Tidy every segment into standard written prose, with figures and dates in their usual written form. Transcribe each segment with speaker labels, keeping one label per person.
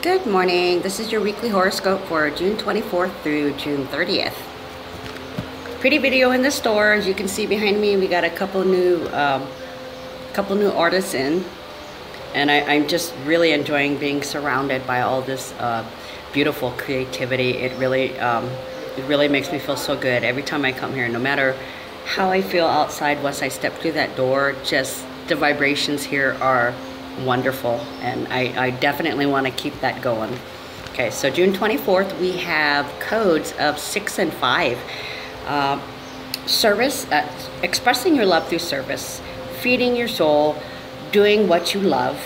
Speaker 1: Good morning. This is your weekly horoscope for June 24th through June 30th. Pretty video in the store. As you can see behind me, we got a couple new artists in, and I'm just really enjoying being surrounded by all this beautiful creativity. It really makes me feel so good every time I come here. No matter how I feel outside, once I step through that door, just the vibrations here are wonderful, and I definitely want to keep that going. Okay, so June 24th, we have codes of 6 and 5. Service, expressing your love through service, feeding your soul, doing what you love.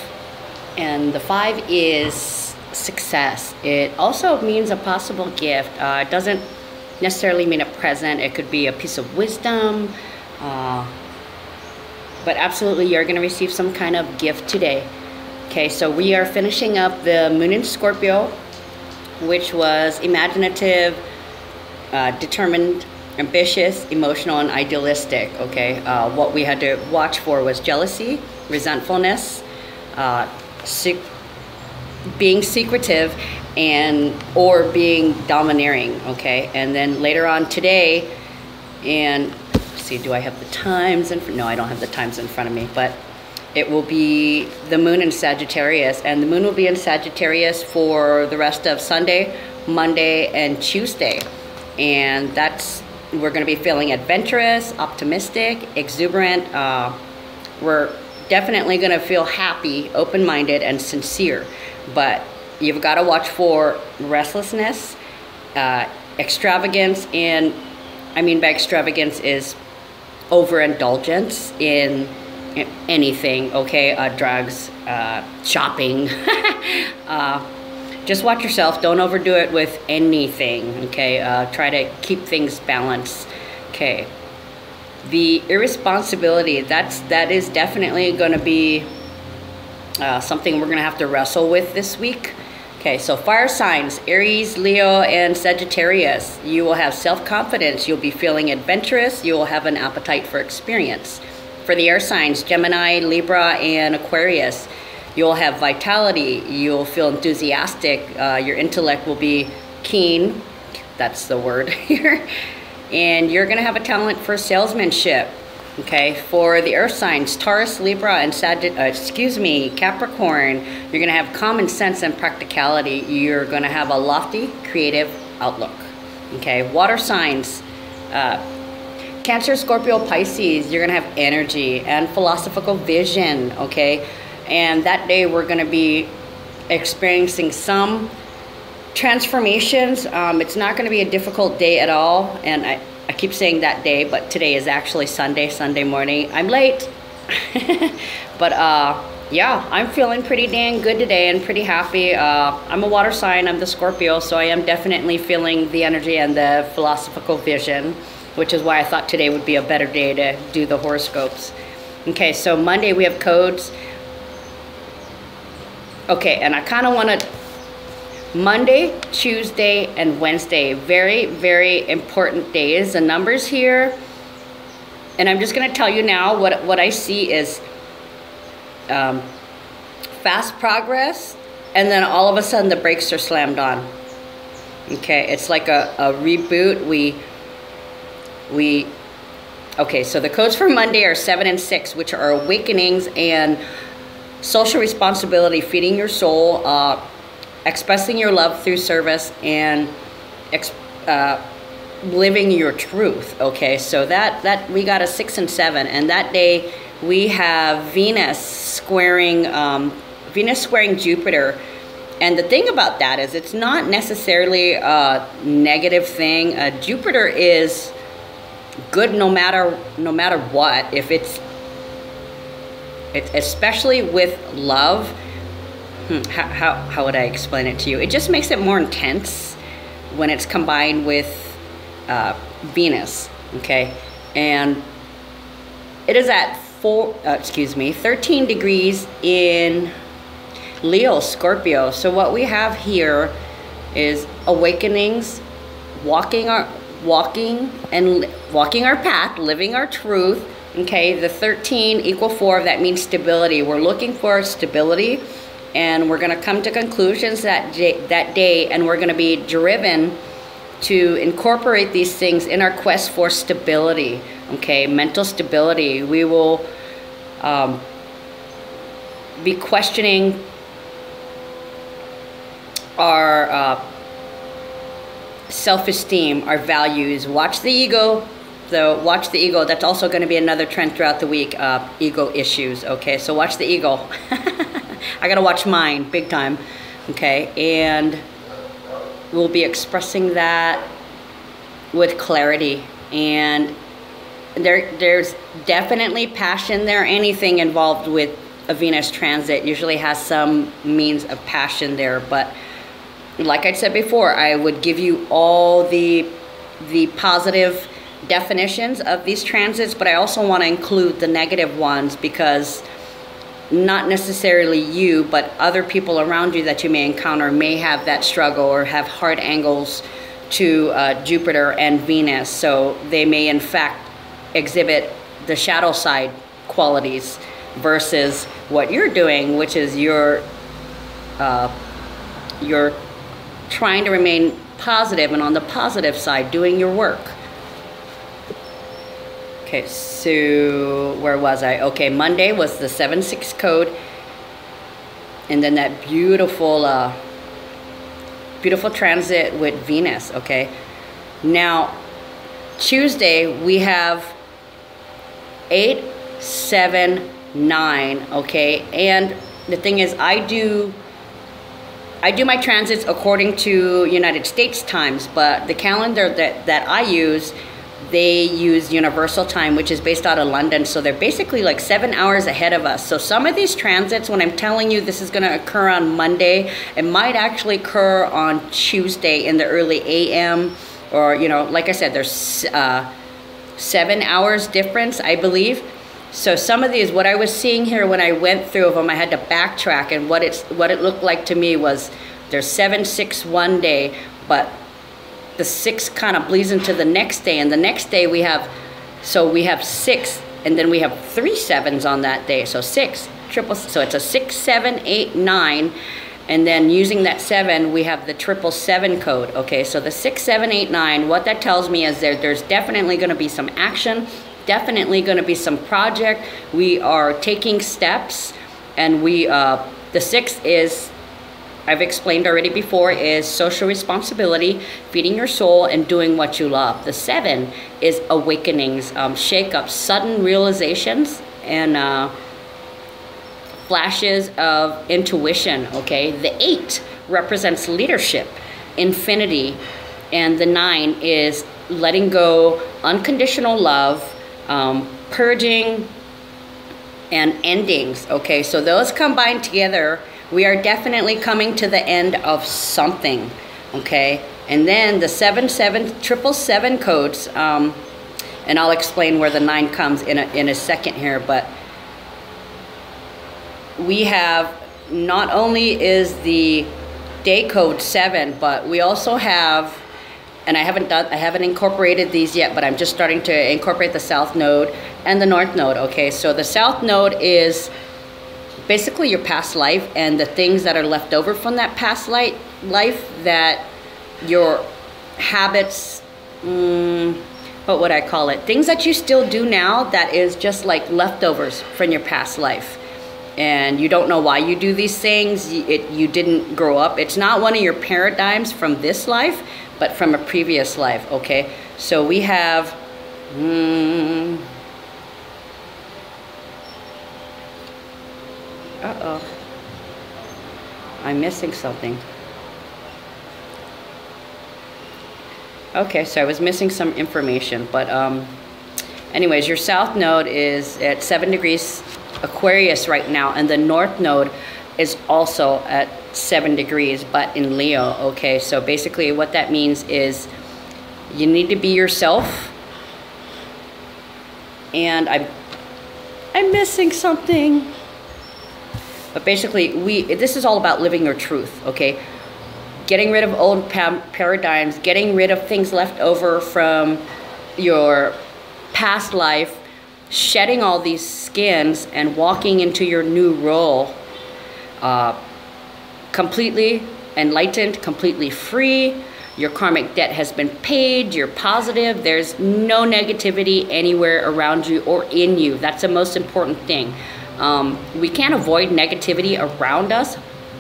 Speaker 1: And the 5 is success. It also means a possible gift. It doesn't necessarily mean a present. It could be a piece of wisdom, but absolutely you're going to receive some kind of gift today. Okay, so we are finishing up the moon in Scorpio, which was imaginative, determined, ambitious, emotional, and idealistic. Okay, what we had to watch for was jealousy, resentfulness, being secretive, or being domineering. Okay, and then later on today, and see, do I have the times no, I don't have the times in front of me, but it will be the moon in Sagittarius, and the moon will be in Sagittarius for the rest of Sunday, Monday, and Tuesday. And we're going to be feeling adventurous, optimistic, exuberant. We're definitely going to feel happy, open-minded, and sincere, but you've got to watch for restlessness, extravagance, and I mean by extravagance is overindulgence in anything, okay? Drugs, shopping. Just watch yourself. Don't overdo it with anything, okay? Try to keep things balanced, okay? The irresponsibility, that is definitely going to be something we're going to have to wrestle with this week. Okay, so fire signs, Aries, Leo, and Sagittarius. You will have self-confidence. You'll be feeling adventurous. You will have an appetite for experience. For the air signs, Gemini, Libra, and Aquarius, you'll have vitality. You'll feel enthusiastic. Your intellect will be keen. That's the word here. And you're going to have a talent for salesmanship. Okay, for the earth signs, Taurus, Libra, and Capricorn, you're going to have common sense and practicality. You're going to have a lofty, creative outlook. Okay, water signs, Cancer, Scorpio, Pisces, you're going to have energy and philosophical vision. Okay, and that day we're going to be experiencing some transformations. It's not going to be a difficult day at all, and I keep saying that day, but today is actually Sunday morning. I'm late. But yeah, I'm feeling pretty dang good today and pretty happy. I'm a water sign, I'm the Scorpio, so I am definitely feeling the energy and the philosophical vision, which is why I thought today would be a better day to do the horoscopes. Okay, so Monday we have codes. Okay, and I kind of want to Monday, Tuesday, and Wednesday, very, very important days. The numbers here, and I'm just going to tell you now what I see is fast progress, and then all of a sudden the brakes are slammed on. Okay, it's like a reboot. Okay, so the codes for Monday are 7 and 6, which are awakenings and social responsibility, feeding your soul, expressing your love through service, and living your truth. Okay, so that we got a 6 and 7, and that day we have Venus squaring Jupiter. And the thing about that is it's not necessarily a negative thing. Jupiter is good no matter what. If it's especially with love. How would I explain it to you? It just makes it more intense when it's combined with Venus, okay? And it is at 13 degrees in Leo, Scorpio. So what we have here is awakenings, walking our path, living our truth, Okay, the 13 equal 4, that means stability. We're looking for stability and we're going to come to conclusions that day, and we're going to be driven to incorporate these things in our quest for stability, okay, mental stability. We will be questioning our self-esteem, our values. Watch the ego. So watch the ego. That's also going to be another trend throughout the week, ego issues, okay? So watch the ego. I got to watch mine big time, okay? And we'll be expressing that with clarity. And there's definitely passion there. Anything involved with a Venus transit usually has some means of passion there. But like I said before, I would give you all the positive definitions of these transits, but I also want to include the negative ones, because not necessarily you, but other people around you that you may encounter may have that struggle or have hard angles to Jupiter and Venus. So they may in fact exhibit the shadow side qualities versus what you're doing, which is you're trying to remain positive and on the positive side, doing your work. Okay, so where was I? Okay, Monday was the 7-6 code, and then that beautiful beautiful transit with Venus, okay? Now, Tuesday we have 8, 7, 9, okay? And the thing is, I do my transits according to United States times, but the calendar that I use, they use universal time, which is based out of London. So they're basically like 7 hours ahead of us. So some of these transits, when I'm telling you this is going to occur on Monday, it might actually occur on Tuesday in the early AM, or, you know, like I said, there's 7 hours difference, I believe. So some of these, what I was seeing here when I went through them, I had to backtrack, and what it looked like to me was there's 7-6 one day, but the 6 kind of bleeds into the next day, and the next day we have 6, and then we have 3 7s on that day. So 6 triple, so it's a 6, 7, 8, 9, and then using that 7, we have the 777 code. Okay, so the 6, 7, 8, 9. What that tells me is there's definitely going to be some action. Definitely going to be some project. We are taking steps, and the 6 is, I've explained already before, is social responsibility, feeding your soul, and doing what you love. The 7 is awakenings, shake-ups, sudden realizations, and flashes of intuition, okay? The 8 represents leadership, infinity, and the 9 is letting go, unconditional love, purging, and endings, okay? So those combined together, we are definitely coming to the end of something, okay? And then the 777 codes, and I'll explain where the 9 comes in a second here, but we have, not only is the day code 7, but we also have, and I haven't incorporated these yet, but I'm just starting to incorporate the South Node and the North Node, okay? So the South Node is basically your past life and the things that are left over from that past life, that your habits, what would I call it? Things that you still do now that is just like leftovers from your past life. And you don't know why you do these things. You didn't grow up. It's not one of your paradigms from this life, but from a previous life, okay? So we have, uh-oh, I'm missing something. Okay, so I was missing some information, but anyways, your South Node is at 7 degrees Aquarius right now, and the North Node is also at 7 degrees, but in Leo, okay? So basically what that means is you need to be yourself, and I'm missing something. But basically, this is all about living your truth, okay? Getting rid of old paradigms, getting rid of things left over from your past life, shedding all these skins and walking into your new role. completely enlightened, completely free. Your karmic debt has been paid. You're positive. There's no negativity anywhere around you or in you. That's the most important thing. We can't avoid negativity around us,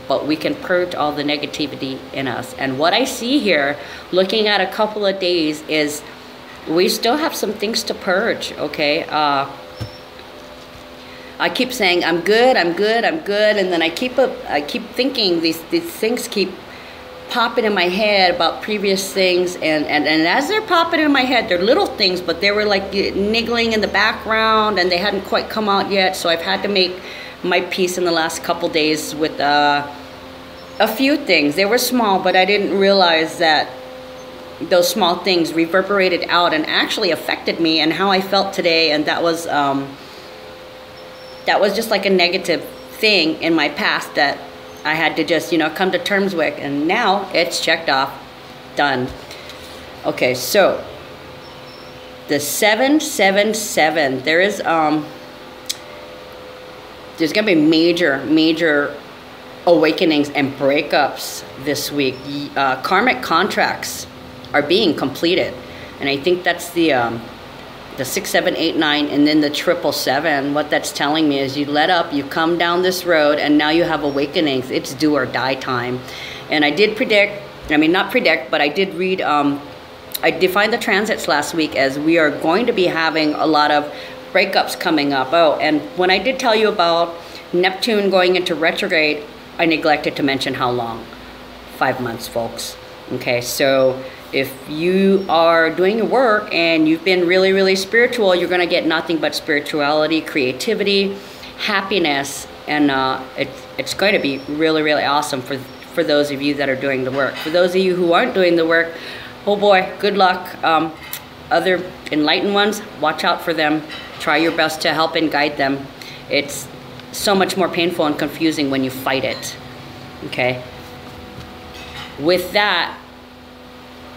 Speaker 1: but we can purge all the negativity in us. And what I see here, looking at a couple of days, is we still have some things to purge, okay? I keep saying, I'm good, I'm good, I'm good, and then I keep thinking these things keep popping in my head about previous things, and as they're popping in my head, they're little things, but they were like niggling in the background, and they hadn't quite come out yet, so I've had to make my peace in the last couple days with a few things. They were small, but I didn't realize that those small things reverberated out and actually affected me and how I felt today, and that was just like a negative thing in my past that I had to just, you know, come to terms with, and now it's checked off, done. Okay, so the 777, there's gonna be major awakenings and breakups this week. Karmic contracts are being completed, and I think that's the 6, 7, 8, 9, and then the 777. What that's telling me is you let up, you come down this road, and now you have awakenings. It's do or die time. And I did predict, I mean, not predict, but I did read, I defined the transits last week as we are going to be having a lot of breakups coming up. Oh, and when I did tell you about Neptune going into retrograde, I neglected to mention how long. 5 months, folks. Okay, so if you are doing your work and you've been really spiritual, you're going to get nothing but spirituality, creativity, happiness, and it's going to be really awesome for those of you that are doing the work. For those of you who aren't doing the work, oh boy, good luck. Other enlightened ones, watch out for them. Try your best to help and guide them. It's so much more painful and confusing when you fight it. Okay. With that,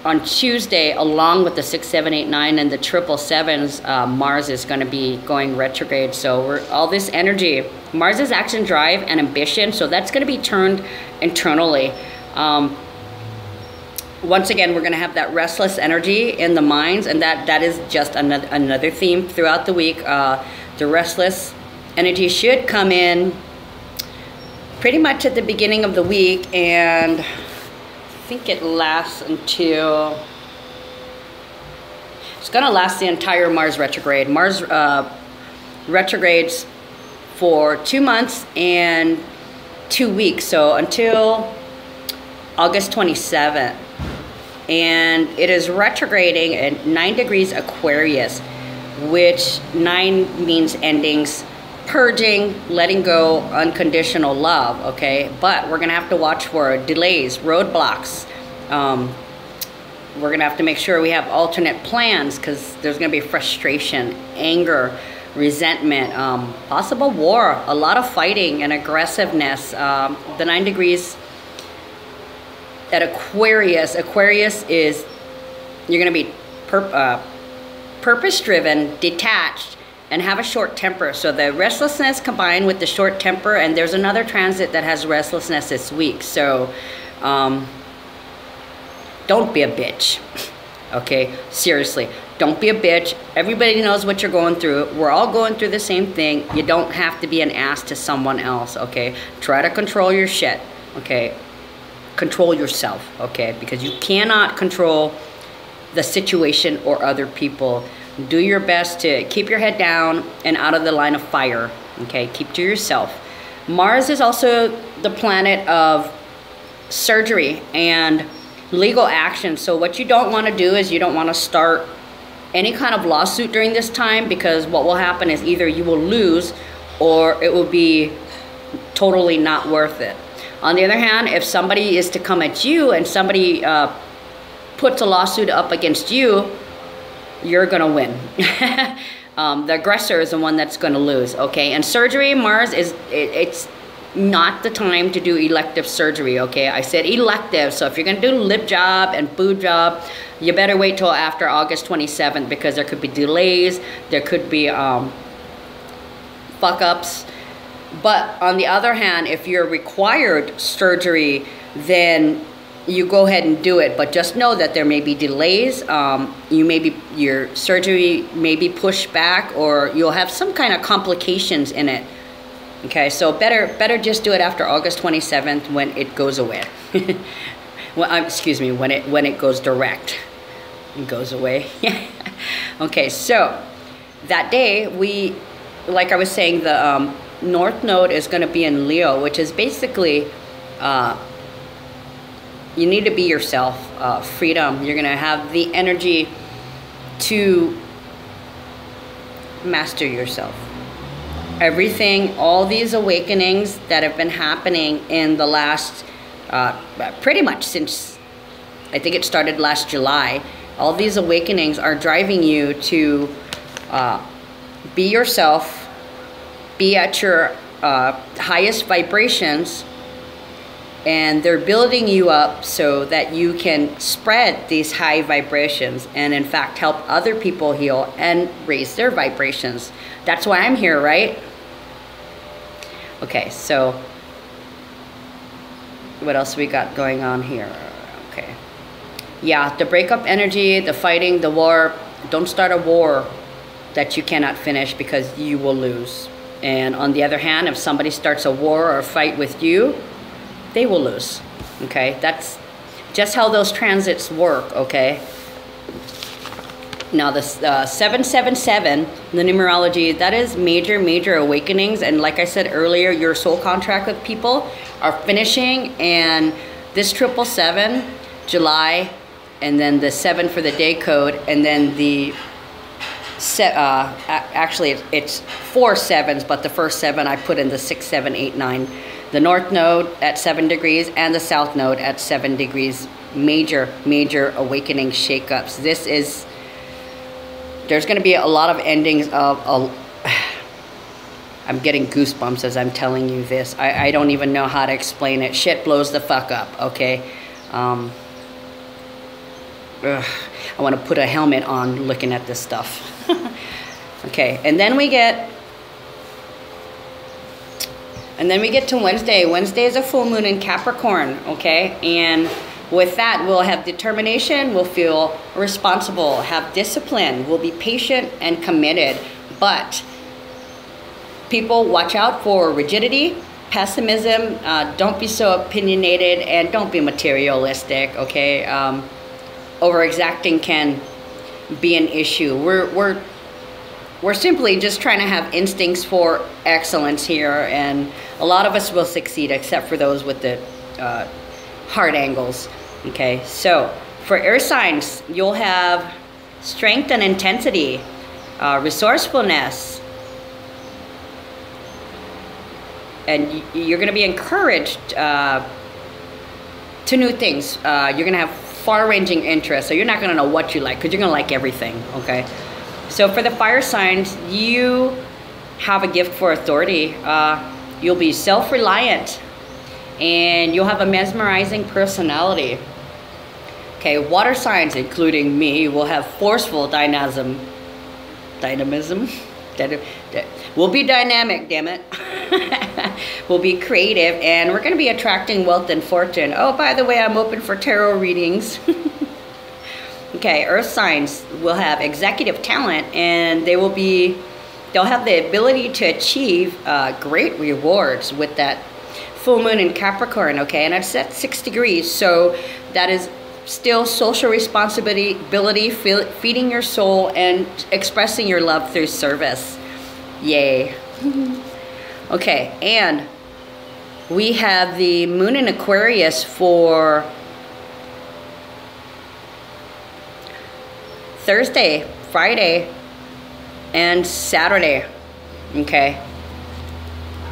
Speaker 1: on Tuesday, along with the 6, 7, 8, 9 and the 777s, Mars is going to be going retrograde. So all this energy, Mars is action, drive, and ambition. So that's going to be turned internally. Once again, we're going to have that restless energy in the minds, and that is just another theme throughout the week. The restless energy should come in pretty much at the beginning of the week, and I think it lasts until, it's gonna last the entire Mars retrograde. Mars retrogrades for 2 months and 2 weeks, so until August 27th. And it is retrograding at 9 degrees Aquarius, which 9 means endings, purging, letting go, unconditional love, okay? But we're gonna have to watch for delays, roadblocks. We're gonna have to make sure we have alternate plans, because there's gonna be frustration, anger, resentment, possible war, a lot of fighting and aggressiveness. The 9 degrees at Aquarius is, you're gonna be purpose-driven, detached, and have a short temper. So the restlessness combined with the short temper, and there's another transit that has restlessness this week. So don't be a bitch, okay? Seriously, don't be a bitch. Everybody knows what you're going through. We're all going through the same thing. You don't have to be an ass to someone else, okay? Try to control your shit, okay? Control yourself, okay? Because you cannot control the situation or other people. Do your best to keep your head down and out of the line of fire, okay? Keep to yourself. Mars is also the planet of surgery and legal action. So what you don't want to do is you don't want to start any kind of lawsuit during this time, because what will happen is either you will lose or it will be totally not worth it. On the other hand, if somebody is to come at you and somebody puts a lawsuit up against you, you're gonna win. The aggressor is the one that's gonna lose, okay? And surgery, Mars it's not the time to do elective surgery, okay? I said elective, so if you're gonna do lip job and boob job, you better wait till after August 27th, because there could be delays, there could be fuck ups, But on the other hand, if you're required surgery, then you go ahead and do it. But just know that there may be delays. Your surgery may be pushed back, or you'll have some kind of complications in it. Okay, so better just do it after August 27th when it goes away. Well, excuse me, when it goes direct. It goes away. Okay, so that day like I was saying, the North Node is going to be in Leo, which is basically you need to be yourself. Freedom. You're going to have the energy to master yourself. Everything, all these awakenings that have been happening in the last, pretty much since, I think it started last July, all these awakenings are driving you to be yourself, be at your highest vibrations, and they're building you up so that you can spread these high vibrations and in fact help other people heal and raise their vibrations. That's why I'm here, right? Okay, so what else we got going on here? Okay. Yeah, the breakup energy, the fighting, the war. Don't start a war that you cannot finish, because you will lose. And on the other hand, if somebody starts a war or a fight with you, they will lose. Okay, that's just how those transits work. Okay. Now the 777, the numerology, that is major awakenings. And like I said earlier, your soul contract with people are finishing, and this 777, July, and then the 7 for the day code, and then the actually it's 4 7s, but the first 7 I put in the 6, 7, 8, 9. The North Node at 7 degrees and the South Node at 7 degrees. Major awakening shakeups. There's going to be a lot of endings of I'm getting goosebumps as I'm telling you this. I don't even know how to explain it. Shit blows the fuck up, okay? I want to put a helmet on looking at this stuff. Okay, and then we get to Wednesday. Wednesday is a full moon in Capricorn, okay? And with that, we'll have determination, we'll feel responsible, have discipline, we'll be patient and committed. But people, watch out for rigidity, pessimism, don't be so opinionated, and don't be materialistic, okay? Over-exacting can be an issue. We're simply just trying to have instincts for excellence here, and a lot of us will succeed, except for those with the hard angles. Okay, so for air signs, you'll have strength and intensity, resourcefulness, and you're going to be encouraged to new things. You're going to have far-ranging interests, so you're not going to know what you like, because you're going to like everything. Okay, so for the fire signs, you have a gift for authority. You'll be self-reliant, and you'll have a mesmerizing personality. Okay, water signs, including me, will have forceful dynamism. We'll be dynamic, damn it. We'll be creative, and we're going to be attracting wealth and fortune. Oh, by the way, I'm open for tarot readings. Okay, earth signs will have executive talent, and they'll have the ability to achieve great rewards with that full moon in Capricorn, okay? And it's at 6 degrees, so that is still social responsibility, feeding your soul, and expressing your love through service. Yay. Okay, and we have the moon in Aquarius for Thursday, Friday, and Saturday. Okay,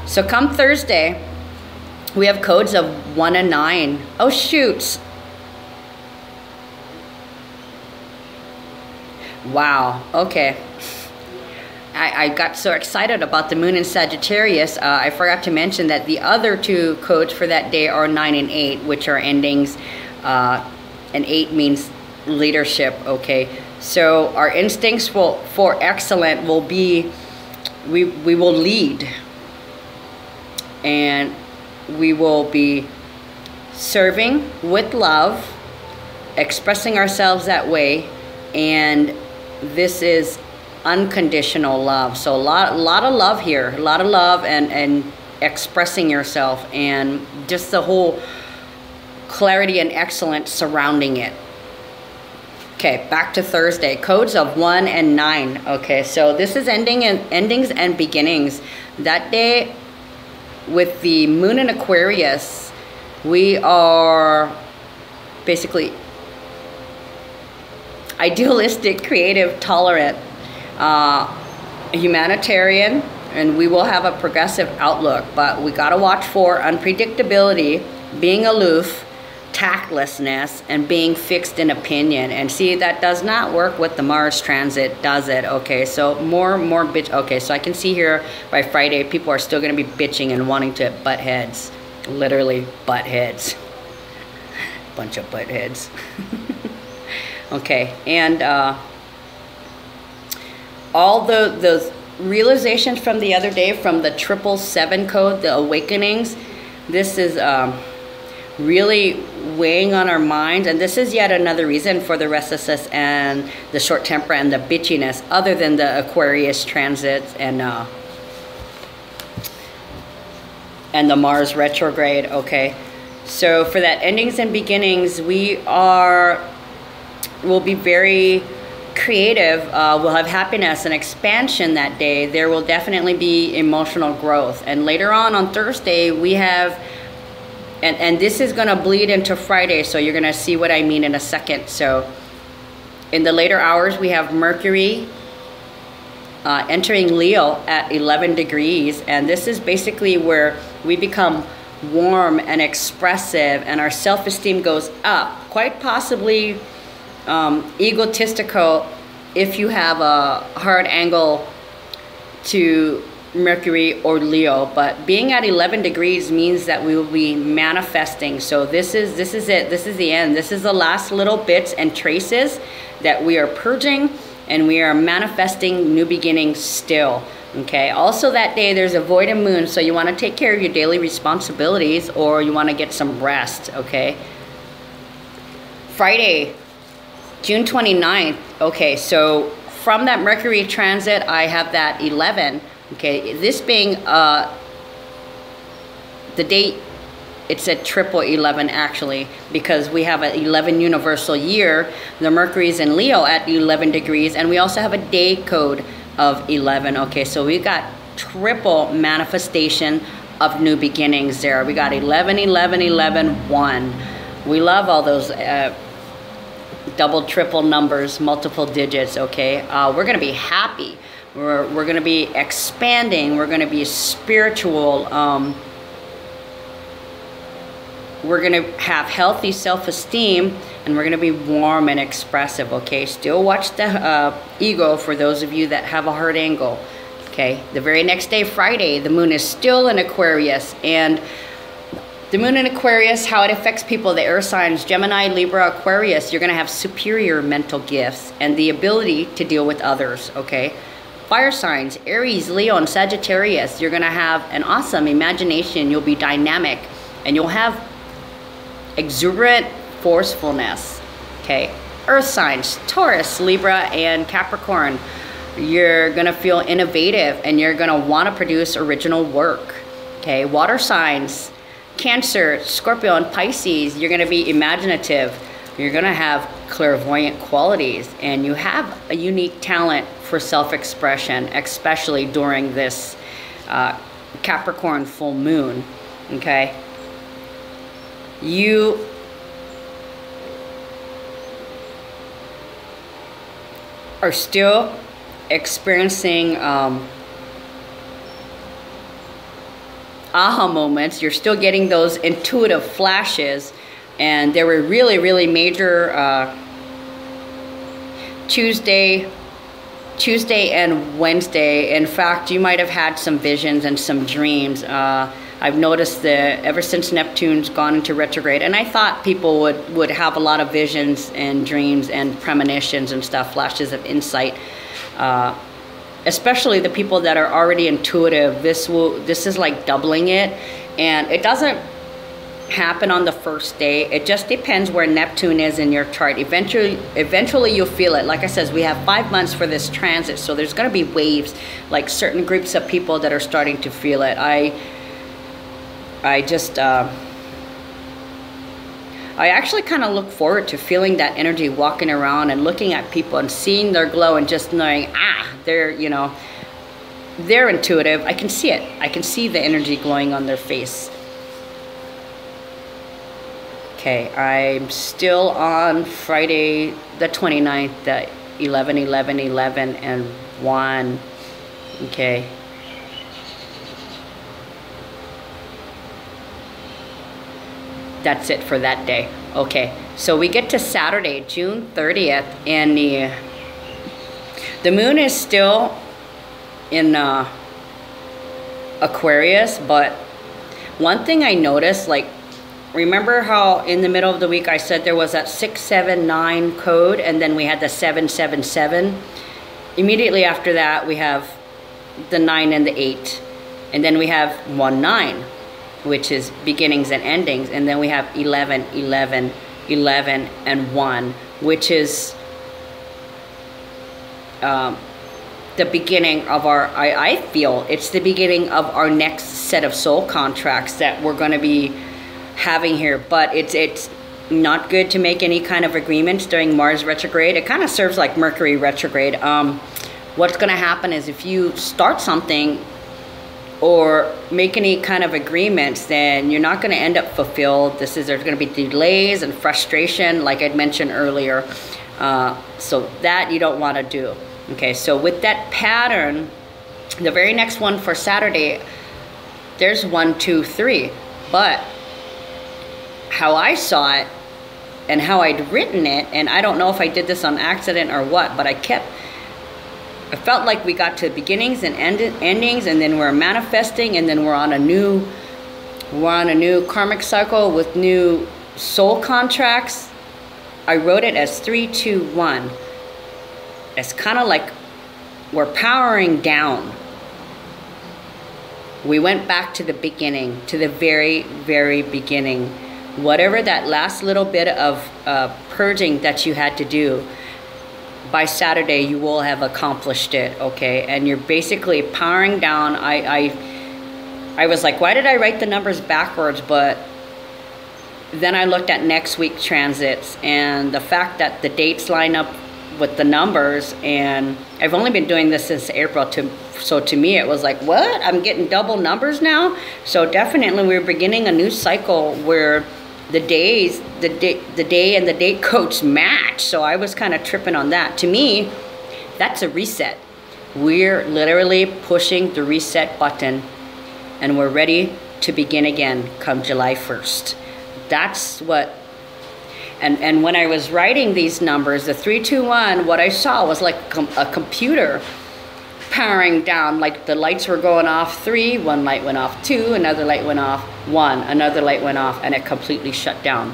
Speaker 1: so come Thursday, we have codes of 1 and 9. Oh shoot. Wow, okay. I got so excited about the moon in Sagittarius, I forgot to mention that the other 2 codes for that day are 9 and 8, which are endings, and 8 means leadership, okay? So our instincts for excellent will be, we will lead. and we will be serving with love, expressing ourselves that way, and this is unconditional love. So a lot of love here, a lot of love, and expressing yourself, and just the whole clarity and excellence surrounding it. Okay, back to Thursday. Codes of 1 and 9. Okay, so this is endings and beginnings. That day, with the moon in Aquarius, we are basically idealistic, creative, tolerant, humanitarian, and we will have a progressive outlook. But we got to watch for unpredictability, being aloof, tactlessness, and being fixed in opinion. And see, that does not work with the Mars transit, does it? Okay, so more bitch. Okay, so I can see here by Friday people are still going to be bitching and wanting to butt heads, literally butt heads, bunch of butt heads. Okay, and all those realizations from the other day, from the 777 code, the awakenings, this is really weighing on our minds, and this is yet another reason for the restlessness and the short temper and the bitchiness, other than the Aquarius transits and the Mars retrograde. Okay, so for that endings and beginnings, we'll be very creative. We'll have happiness and expansion that day. There will definitely be emotional growth, and later on Thursday we have, and this is going to bleed into Friday, so you're going to see what I mean in a second. So in the later hours, we have Mercury entering Leo at 11 degrees, and this is basically where we become warm and expressive, and our self-esteem goes up, quite possibly egotistical if you have a hard angle to Mercury or Leo. But being at 11 degrees means that we will be manifesting. So this is it. This is the end. This is the last little bits and traces that we are purging, and we are manifesting new beginnings still. Okay, also that day there's a void and moon, so you want to take care of your daily responsibilities, or you want to get some rest. Okay, Friday, June 29th. Okay, so from that Mercury transit, I have that 11. Okay, this being the date, it's a triple 11 actually, because we have an 11 universal year. The Mercury's in Leo at 11 degrees, and we also have a day code of 11. Okay, so we got triple manifestation of new beginnings there. We got 11, 11, 11, 1. We love all those double, triple numbers, multiple digits. Okay, we're gonna be happy. We're going to be expanding. We're going to be spiritual. We're going to have healthy self-esteem, and we're going to be warm and expressive. Okay, still watch the ego for those of you that have a hard angle. Okay, the very next day, Friday, the moon is still in Aquarius, and the moon in Aquarius, how it affects people, the air signs, Gemini, Libra, Aquarius, you're going to have superior mental gifts and the ability to deal with others. Okay, fire signs, Aries, Leo, and Sagittarius, you're going to have an awesome imagination. You'll be dynamic, and you'll have exuberant forcefulness. Okay, earth signs, Taurus, Libra, and Capricorn, you're going to feel innovative, and you're going to want to produce original work. Okay, water signs, Cancer, Scorpio, and Pisces, you're going to be imaginative. You're going to have clairvoyant qualities, and you have a unique talent for self-expression, especially during this Capricorn full moon. Okay, you are still experiencing aha moments. You're still getting those intuitive flashes, and there were really, really major Tuesday and Wednesday. In fact, you might have had some visions and some dreams. I've noticed that ever since Neptune's gone into retrograde, and I thought people would have a lot of visions and dreams and premonitions and stuff, flashes of insight. especially the people that are already intuitive, this is like doubling it. And it doesn't happen on the first day. It just depends where Neptune is in your chart. Eventually you'll feel it. Like I said, we have 5 months for this transit, so there's going to be waves, like certain groups of people that are starting to feel it. I actually kind of look forward to feeling that energy, walking around and looking at people and seeing their glow and just knowing, they're, you know, they're intuitive. I can see it. I can see the energy glowing on their face. Okay, I'm still on Friday the 29th, the 11, 11, 11, and 1. Okay. That's it for that day. Okay, so we get to Saturday, June 30th, and the moon is still in Aquarius, but one thing I noticed, like, remember how in the middle of the week I said there was that 679 code, and then we had the 777? Immediately after that, we have the 9 and the 8, and then we have 19, which is beginnings and endings, and then we have 11, 11, 11, and 1, which is the beginning of our, I feel it's the beginning of our next set of soul contracts that we're going to be having here. But it's not good to make any kind of agreements during Mars retrograde. It kind of serves like Mercury retrograde. What's going to happen is if you start something or make any kind of agreements, then you're not going to end up fulfilled. There's going to be delays and frustration, like I'd mentioned earlier. So that you don't want to do. Okay, so with that pattern, the very next one for Saturday, there's 1, 2, 3. But how I saw it and how I'd written it, and I don't know if I did this on accident or what, but I felt like we got to beginnings and endings, and then we're manifesting, and then we're on a new karmic cycle with new soul contracts. I wrote it as 3, 2, 1. It's kind of like we're powering down. We went back to the beginning, to the very, very beginning. Whatever that last little bit of purging that you had to do, by Saturday you will have accomplished it, okay? And you're basically powering down. I was like, why did I write the numbers backwards? But then I looked at next week transits, and the fact that the dates line up with the numbers, and I've only been doing this since April, so to me it was like, what? I'm getting double numbers now? So definitely we're beginning a new cycle where the day and the date codes match. So I was kind of tripping on that. To me, that's a reset. We're literally pushing the reset button, and we're ready to begin again come July 1st. That's what, and when I was writing these numbers, the 3, 2, 1, what I saw was like a computer powering down. Like the lights were going off 3, one light went off 2, another light went off 1, another light went off, and it completely shut down.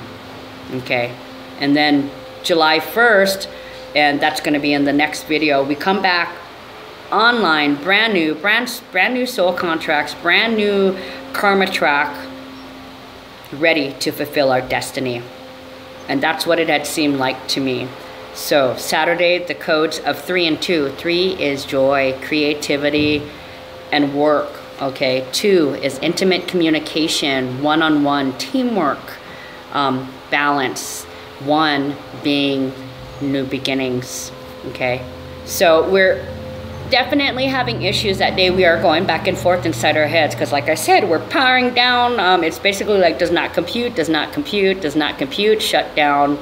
Speaker 1: Okay, and then July 1st, and that's going to be in the next video, we come back online, brand new soul contracts, brand new karma track, ready to fulfill our destiny. And that's what it had seemed like to me. So Saturday, the codes of 3 and 2. 3 is joy, creativity, and work. Okay, 2 is intimate communication, one-on-one teamwork, balance. 1 being new beginnings. Okay, so we're definitely having issues that day. We are going back and forth inside our heads because, like I said, we're powering down. It's basically like does not compute, does not compute, does not compute, shut down,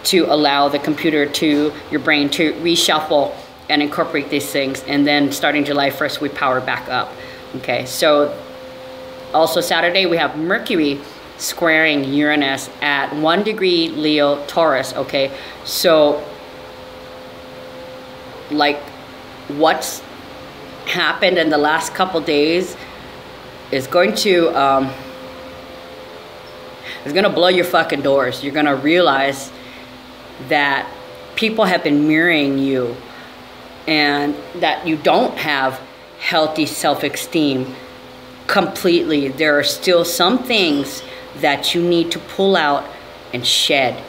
Speaker 1: to allow the computer to, your brain to reshuffle and incorporate these things. And then starting July 1st, we power back up. Okay, so also Saturday, we have Mercury squaring Uranus at 1 degree Leo Taurus. Okay, so like what's happened in the last couple days is going to blow your fucking doors. You're gonna realize that people have been mirroring you and that you don't have healthy self-esteem completely. There are still some things that you need to pull out and shed,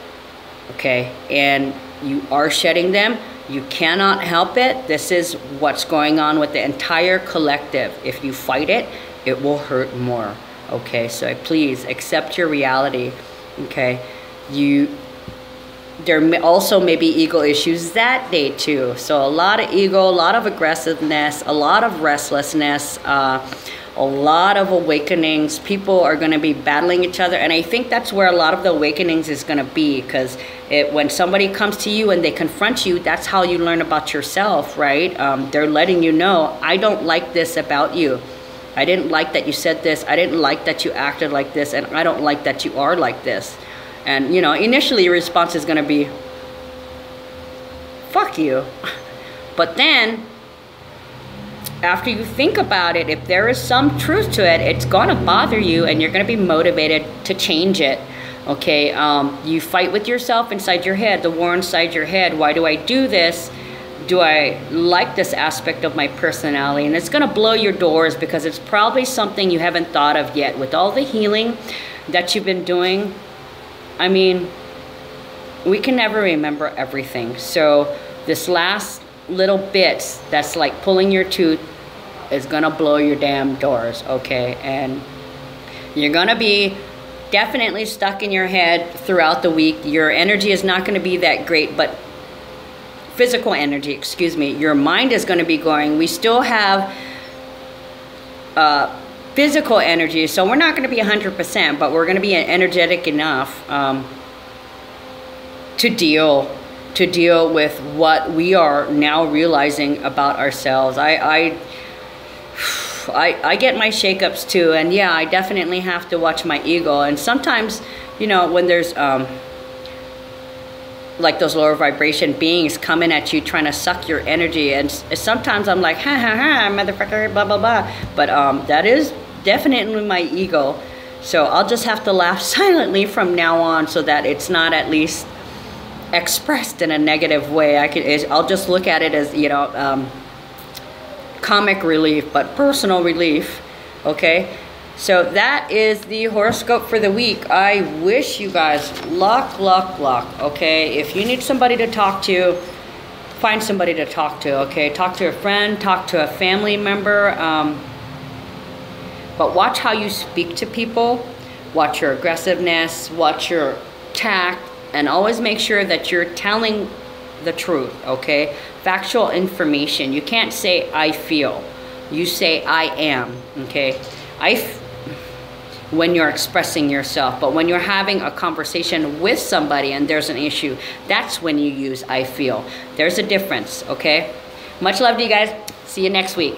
Speaker 1: okay? And you are shedding them. You cannot help it. This is what's going on with the entire collective. If you fight it, it will hurt more, okay? So please accept your reality, okay? There also may be ego issues that day too. So a lot of ego, a lot of aggressiveness, a lot of restlessness, a lot of awakenings. People are going to be battling each other, and I think that's where a lot of the awakenings is going to be, because when somebody comes to you and they confront you, that's how you learn about yourself, right? They're letting you know, I don't like this about you. I didn't like that you said this. I didn't like that you acted like this, and I don't like that you are like this. And, you know, initially your response is going to be, fuck you. But then, after you think about it, if there is some truth to it, it's going to bother you, and you're going to be motivated to change it. Okay, you fight with yourself inside your head, the war inside your head. Why do I do this? Do I like this aspect of my personality? And it's going to blow your doors, because it's probably something you haven't thought of yet. With all the healing that you've been doing, I mean, we can never remember everything. So this last little bits that's like pulling your tooth is gonna blow your damn doors, okay? And you're gonna be definitely stuck in your head throughout the week. Your energy is not gonna be that great, but physical energy, excuse me, your mind is gonna be going. We still have physical energy, so we're not gonna be 100%, but we're gonna be energetic enough to deal with what we are now realizing about ourselves. I get my shakeups too, and yeah, I definitely have to watch my ego. And sometimes, you know, when there's like those lower vibration beings coming at you trying to suck your energy, and sometimes I'm like, ha ha ha, motherfucker, blah blah blah. But that is definitely my ego. So I'll just have to laugh silently from now on, so that it's not at least expressed in a negative way. I'll just look at it as, you know, comic relief, but personal relief. Okay, so that is the horoscope for the week. I wish you guys luck. Okay, if you need somebody to talk to, find somebody to talk to. Okay, talk to a friend, talk to a family member, but watch how you speak to people. Watch your aggressiveness, watch your tact, and always make sure that you're telling the truth, okay? Factual information. You can't say, I feel. You say, I am, okay? When you're expressing yourself. But when you're having a conversation with somebody and there's an issue, that's when you use I feel. There's a difference, okay? Much love to you guys. See you next week.